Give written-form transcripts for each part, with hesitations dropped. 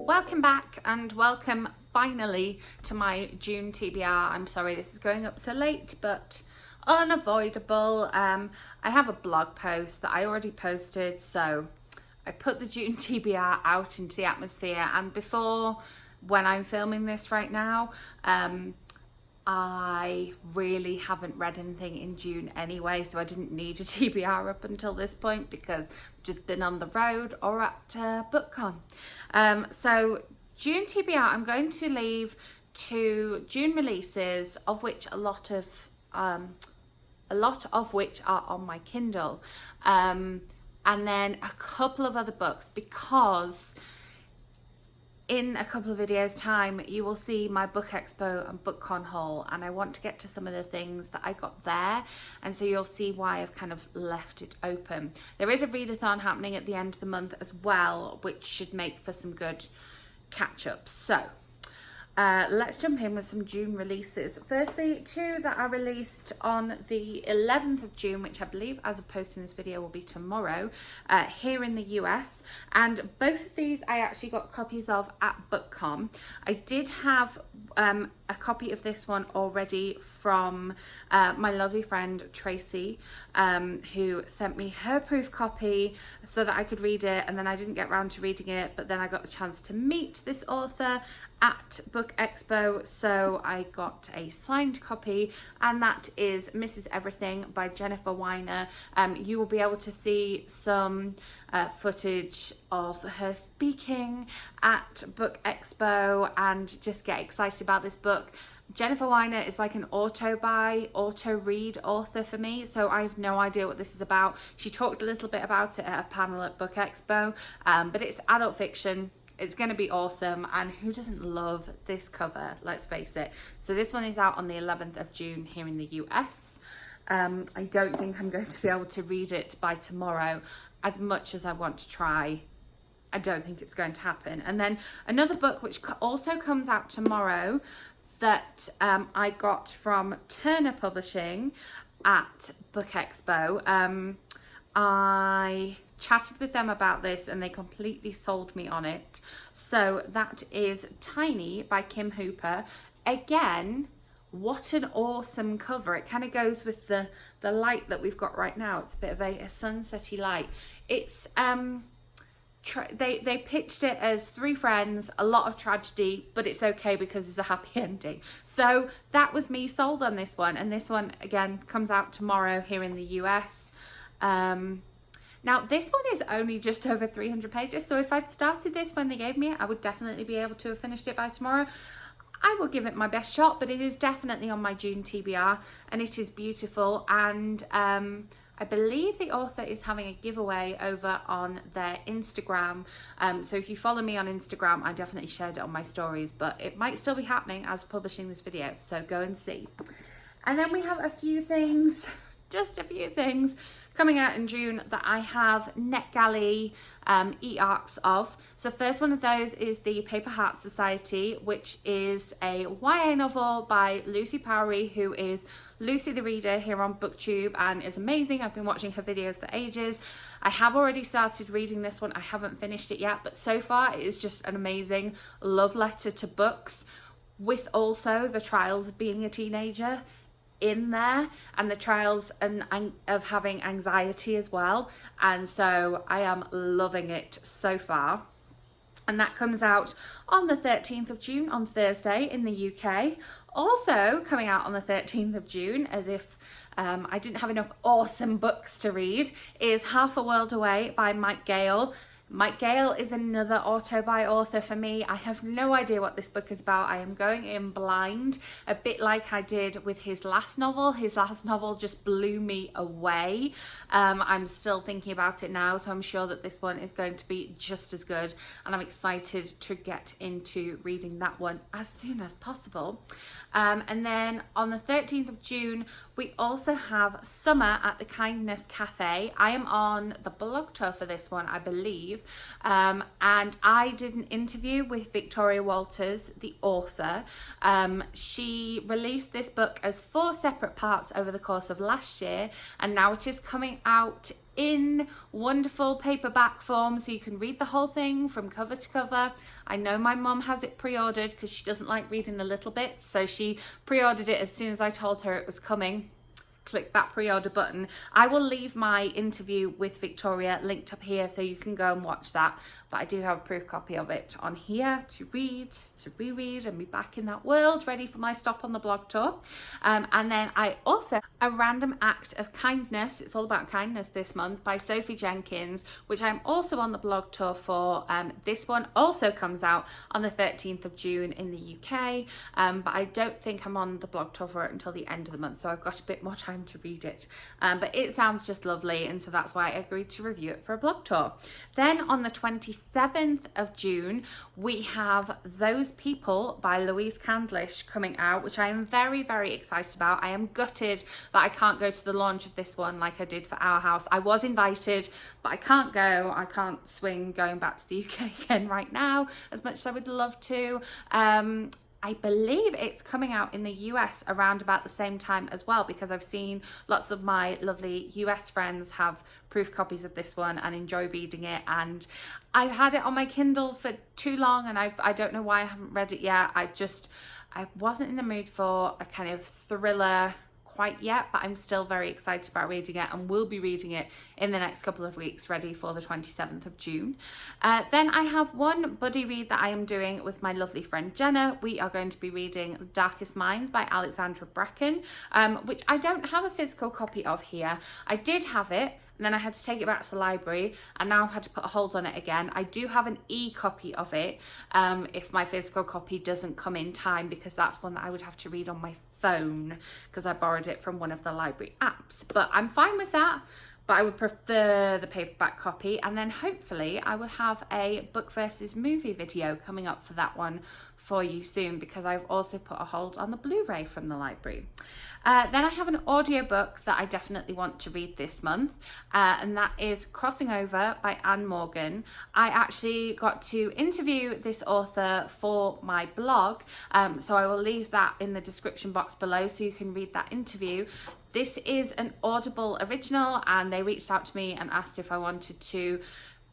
Welcome back and welcome finally to my June TBR. I'm sorry this is going up so late, but unavoidable. I have a blog post that I already posted, so I put the June TBR out into the atmosphere, and before, when I'm filming this right now, I really haven't read anything in June anyway, so I didn't need a TBR up until this point because I've just been on the road or at BookCon. So June TBR, I'm going to leave 2 June releases, of which a lot of which are on my Kindle, and then a couple of other books, because in a couple of videos time you will see my book expo and BookCon haul, and I want to get to some of the things that I got there, and so you'll see why I've kind of left it open. There is a readathon happening at the end of the month as well, which should make for some good catch-ups. So let's jump in with some June releases. Firstly, 2 that are released on the 11th of June, which I believe as of posting this video will be tomorrow, here in the US. And both of these I actually got copies of at BookCon. I did have a copy of this one already from my lovely friend Tracy, who sent me her proof copy so that I could read it, and then I didn't get around to reading it, but then I got the chance to meet this author at Book Expo, so I got a signed copy, and that is Mrs. Everything by Jennifer Weiner. You will be able to see some footage of her speaking at Book Expo and just get excited about this book. Jennifer Weiner is like an auto-read author for me, so I have no idea what this is about. She talked a little bit about it at a panel at Book Expo, but it's adult fiction. It's going to be awesome, and who doesn't love this cover, let's face it. So this one is out on the 11th of June here in the US. I don't think I'm going to be able to read it by tomorrow, as much as I want to try. I don't think it's going to happen. And then another book which also comes out tomorrow that I got from Turner Publishing at Book Expo. I chatted with them about this and they completely sold me on it. So that is Tiny by Kim Hooper. Again, what an awesome cover. It kind of goes with the light that we've got right now. It's a bit of a sunsetty light. It's they pitched it as 3 friends, a lot of tragedy, but it's okay because it's a happy ending. So that was me sold on this one, and this one again comes out tomorrow here in the US. Now this one is only just over 300 pages, so if I'd started this when they gave me it, I would definitely be able to have finished it by tomorrow. I will give it my best shot, but it is definitely on my June TBR, and it is beautiful. And I believe the author is having a giveaway over on their Instagram. So if you follow me on Instagram, I definitely shared it on my stories, but it might still be happening as publishing this video, so go and see. And then we have a few things, just a few things coming out in June that I have NetGalley e-arcs of. So first one of those is the Paper Heart Society, which is a YA novel by Lucy Powery, who is Lucy the Reader here on BookTube and is amazing. I've been watching her videos for ages. I have already started reading this one. I haven't finished it yet, but so far it is just an amazing love letter to books, with also the trials of being a teenager in there and the trials of having anxiety as well. And so I am loving it so far. And that comes out on the 13th of June on Thursday in the UK. Also coming out on the 13th of June, as if I didn't have enough awesome books to read, is Half a World Away by Mike Gale. Mike Gale is another auto-buy author for me. I have no idea what this book is about. I am going in blind, a bit like I did with his last novel. His last novel just blew me away. I'm still thinking about it now, so I'm sure that this one is going to be just as good, and I'm excited to get into reading that one as soon as possible. And then on the 13th of June, we also have Summer at the Kindness Cafe. I am on the blog tour for this one, I believe. believe. And I did an interview with Victoria Walters, the author. She released this book as 4 separate parts over the course of last year, and now it is coming out in wonderful paperback form, so you can read the whole thing from cover to cover. I know my mum has it pre-ordered because she doesn't like reading the little bits, so she pre-ordered it as soon as I told her it was coming. Click that pre-order button. I will leave my interview with Victoria linked up here so you can go and watch that, but I do have a proof copy of it on here to read, to reread, and be back in that world ready for my stop on the blog tour. And then I also, A Random Act of Kindness, it's all about kindness this month, by Sophie Jenkins, which I'm also on the blog tour for. This one also comes out on the 13th of June in the UK, but I don't think I'm on the blog tour for it until the end of the month, so I've got a bit more time to read it. But it sounds just lovely, and so that's why I agreed to review it for a blog tour. Then on the 27th of June, we have Those People by Louise Candlish coming out, which I am very, very excited about. I am gutted that I can't go to the launch of this one like I did for Our House. I was invited, but I can't go. I can't swing going back to the UK again right now, as much as I would love to. I believe it's coming out in the US around about the same time as well, because I've seen lots of my lovely US friends have proof copies of this one and enjoy reading it, and I've had it on my Kindle for too long, and I don't know why I haven't read it yet. I wasn't in the mood for a kind of thriller quite yet, but I'm still very excited about reading it, and will be reading it in the next couple of weeks, ready for the 27th of June. Then I have one buddy read that I am doing with my lovely friend Jenna. We are going to be reading The Darkest Minds by Alexandra Bracken, which I don't have a physical copy of here. I did have it, and then I had to take it back to the library, and now I've had to put a hold on it again. I do have an e-copy of it if my physical copy doesn't come in time, because that's one that I would have to read on my phone because I borrowed it from one of the library apps. But I'm fine with that, but I would prefer the paperback copy. And then hopefully I will have a book versus movie video coming up for that one for you soon, because I've also put a hold on the Blu-ray from the library. Then I have an audiobook that I definitely want to read this month, and that is Crossing Over by Anne Morgan. I actually got to interview this author for my blog, so I will leave that in the description box below so you can read that interview. This is an Audible original, and they reached out to me and asked if I wanted to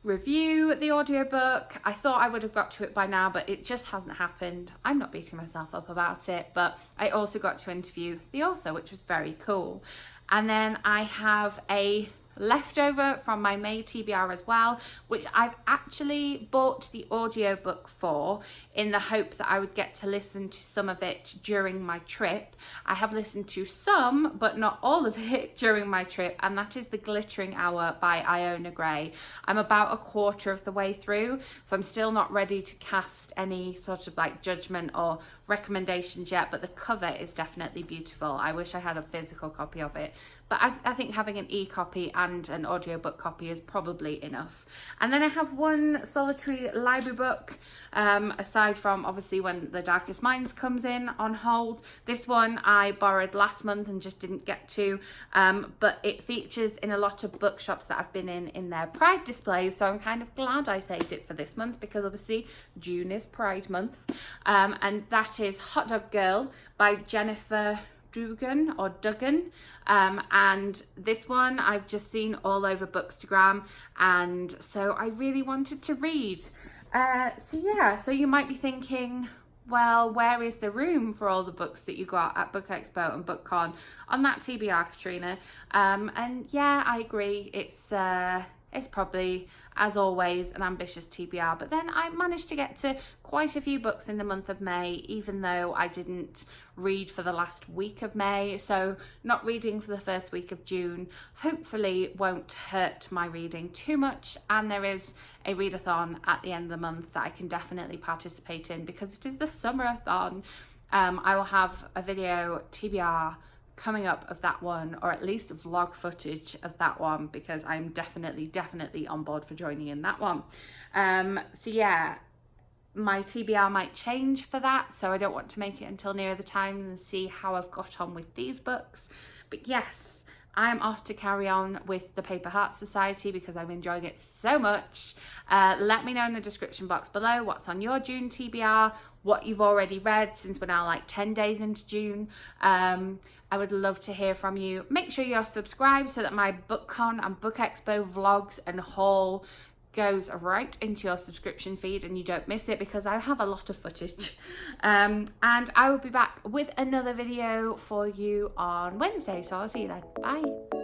review the audiobook. I thought I would have got to it by now, but it just hasn't happened. I'm not beating myself up about it, but I also got to interview the author, which was very cool. And then I have a leftover from my May TBR as well, which I've actually bought the audiobook for in the hope that I would get to listen to some of it during my trip. I have listened to some, but not all of it during my trip, and that is The Glittering Hour by Iona Gray. I'm about a quarter of the way through, so I'm still not ready to cast any sort of like judgment or recommendations yet, but the cover is definitely beautiful. I wish I had a physical copy of it, but I think having an e-copy and an audiobook copy is probably enough. And then I have one solitary library book, aside from obviously When the Darkest Minds comes in on hold. This one I borrowed last month and just didn't get to, but it features in a lot of bookshops that I've been in their Pride displays, so I'm kind of glad I saved it for this month, because obviously June is Pride month. And that is Hot Dog Girl by Jennifer Duggan, and this one I've just seen all over Bookstagram, and so I really wanted to read. So you might be thinking, well, where is the room for all the books that you got at Book Expo and BookCon on that TBR, Catriona? And yeah, I agree, it's probably, as always, an ambitious TBR, but then I managed to get to quite a few books in the month of May, even though I didn't read for the last week of May, so not reading for the first week of June hopefully won't hurt my reading too much. And there is a readathon at the end of the month that I can definitely participate in, because it is the summer-a-thon. I will have a video TBR coming up of that one, or at least vlog footage of that one, because I'm definitely on board for joining in that one. So yeah, my TBR might change for that, so I don't want to make it until nearer the time and see how I've got on with these books. But yes, I'm off to carry on with the Paper Heart Society because I'm enjoying it so much. Let me know in the description box below what's on your June TBR, what you've already read, since we're now like 10 days into June. I would love to hear from you. Make sure you're subscribed so that my BookCon and Book Expo vlogs and haul goes right into your subscription feed and you don't miss it, because I have a lot of footage. And I will be back with another video for you on Wednesday, so I'll see you then. Bye.